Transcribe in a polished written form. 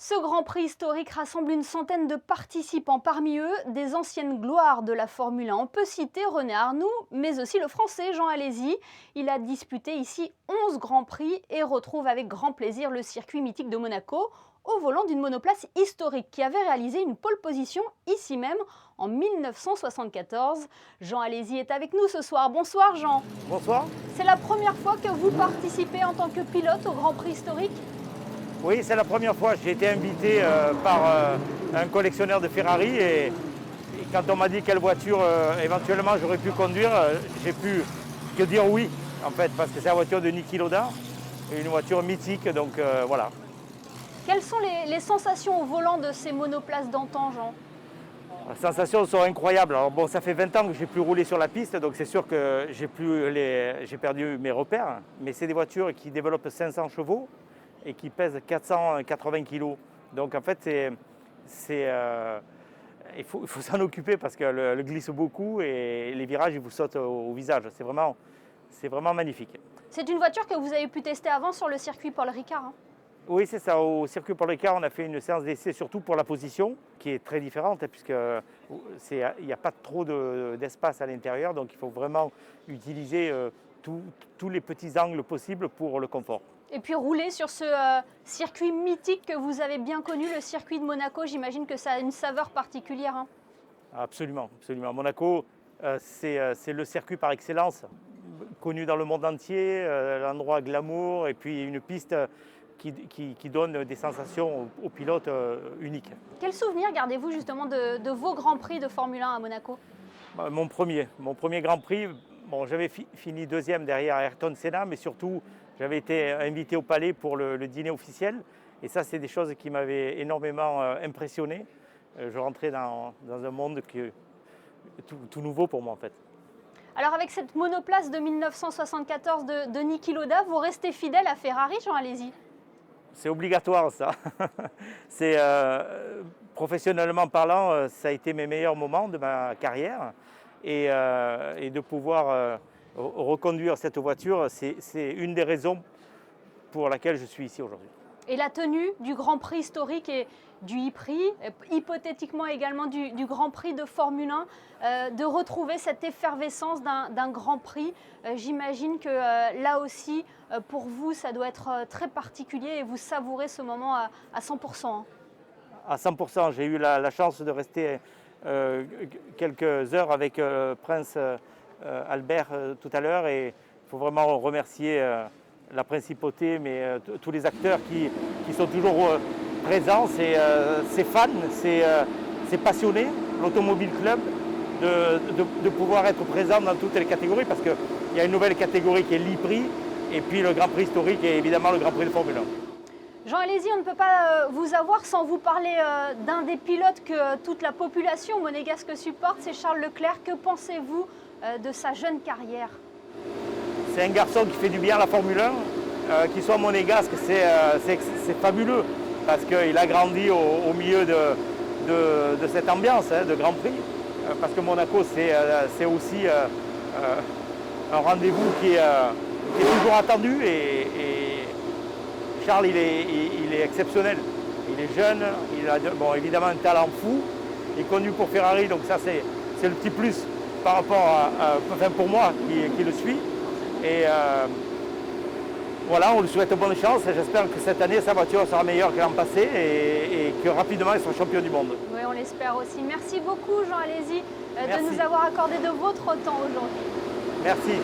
Ce Grand Prix historique rassemble une centaine de participants, parmi eux des anciennes gloires de la Formule 1. On peut citer René Arnoux, mais aussi le Français Jean Alesi. Il a disputé ici 11 Grands Prix et retrouve avec grand plaisir le circuit mythique de Monaco au volant d'une monoplace historique qui avait réalisé une pole position ici même en 1974. Jean Alesi est avec nous ce soir. Bonsoir Jean. Bonsoir. C'est la première fois que vous participez en tant que pilote au Grand Prix historique ? Oui, c'est la première fois. J'ai été invité par un collectionneur de Ferrari et quand on m'a dit quelle voiture éventuellement j'aurais pu conduire, j'ai pu que dire oui en fait, parce que c'est la voiture de Niki Lauda, une voiture mythique, donc voilà. Quelles sont les sensations au volant de ces monoplaces d'antan, Jean ? Les sensations sont incroyables. Alors bon, ça fait 20 ans que j'ai plus roulé sur la piste, donc c'est sûr que j'ai perdu mes repères, mais c'est des voitures qui développent 500 chevaux et qui pèse 480 kg. Donc en fait, il faut s'en occuper parce qu'elle glisse beaucoup et les virages, ils vous sautent au visage. C'est vraiment magnifique. C'est une voiture que vous avez pu tester avant sur le circuit Paul Ricard, hein ? Oui, c'est ça. Au circuit Paul Ricard, on a fait une séance d'essai surtout pour la position, qui est très différente, puisqu'il n'y a pas trop d'espace à l'intérieur. Donc il faut vraiment utiliser tous les petits angles possibles pour le confort. Et puis rouler sur ce circuit mythique que vous avez bien connu, le circuit de Monaco, j'imagine que ça a une saveur particulière, hein ? Absolument, absolument. Monaco, c'est le circuit par excellence, connu dans le monde entier, l'endroit glamour et puis une piste qui donne des sensations aux pilotes uniques. Quel souvenir gardez-vous justement de vos Grands Prix de Formule 1 à Monaco ? Mon premier Grand Prix, bon, j'avais fini deuxième derrière Ayrton Senna, mais surtout j'avais été invité au Palais pour le dîner officiel. Et ça, c'est des choses qui m'avaient énormément impressionné. Je rentrais dans un monde tout nouveau pour moi en fait. Alors avec cette monoplace de 1974 de Niki Lauda, vous restez fidèle à Ferrari, Jean Alesi ? C'est obligatoire ça. Professionnellement parlant, ça a été mes meilleurs moments de ma carrière. Et de pouvoir reconduire cette voiture, c'est une des raisons pour laquelle je suis ici aujourd'hui. Et la tenue du Grand Prix historique et du e-prix, hypothétiquement également du Grand Prix de Formule 1, de retrouver cette effervescence d'un Grand Prix, j'imagine que là aussi, pour vous, ça doit être très particulier et vous savourez ce moment à 100%. Hein. À 100%, j'ai eu la chance de rester quelques heures avec Prince Albert tout à l'heure et il faut vraiment remercier la principauté, mais tous les acteurs qui sont toujours présents, c'est fans, c'est passionné, l'Automobile Club, de pouvoir être présent dans toutes les catégories parce qu'il y a une nouvelle catégorie qui est l'e-prix et puis le Grand Prix historique et évidemment le Grand Prix de Formule 1. Jean Alesi, on ne peut pas vous avoir sans vous parler d'un des pilotes que toute la population monégasque supporte, c'est Charles Leclerc. Que pensez-vous de sa jeune carrière ? C'est un garçon qui fait du bien à la Formule 1, qu'il soit monégasque, c'est fabuleux parce qu'il a grandi au milieu de cette ambiance de Grand Prix. Parce que Monaco, c'est aussi un rendez-vous qui est toujours attendu et Charles, il est exceptionnel. Il est jeune, il a évidemment un talent fou. Il est connu pour Ferrari, donc ça c'est le petit plus par rapport pour moi qui le suis. Et voilà, on lui souhaite bonne chance et j'espère que cette année sa voiture sera meilleure que l'an passé et que rapidement il sera champion du monde. Oui, on l'espère aussi. Merci beaucoup Jean Alesi de Merci. nous avoir accordé de votre temps aujourd'hui. Merci.